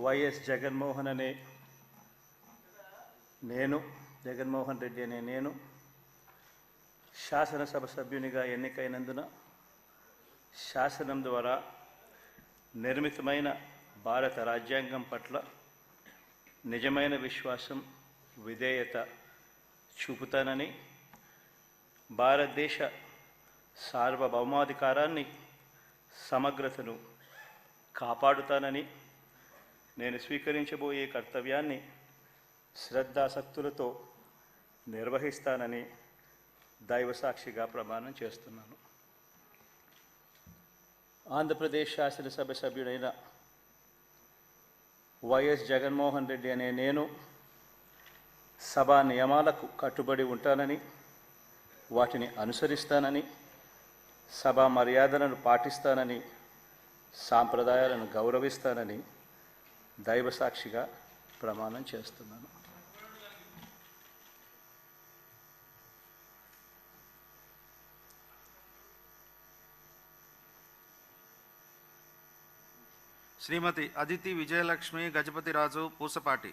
YS Jaganmohan అనే నేను జగన్మోహన్ రెడ్డి అనే నేను శాసనసభ సభ్యునిగా ఎన్నికైనందున శాసనం ద్వారా నిర్మితమైన భారత రాజ్యాంగం పట్ల నిజమైన విశ్వాసం విధేయత చూపుతానని, భారతదేశ సార్వభౌమాధికారాన్ని సమగ్రతను కాపాడుతానని, నేను స్వీకరించబోయే కర్తవ్యాన్ని శ్రద్ధాసక్తులతో నిర్వహిస్తానని దైవసాక్షిగా ప్రమాణం చేస్తున్నాను. ఆంధ్రప్రదేశ్ శాసనసభ సభ్యుడైన వైఎస్ జగన్మోహన్ రెడ్డి అనే నేను సభా నియమాలకు కట్టుబడి ఉంటానని, వాటిని అనుసరిస్తానని, సభా మర్యాదలను పాటిస్తానని, సాంప్రదాయాలను గౌరవిస్తానని దైవసాక్షిగా ప్రమాణం చేస్తున్నాను. శ్రీమతి అదితి విజయలక్ష్మి గజపతిరాజు పూసపాటి.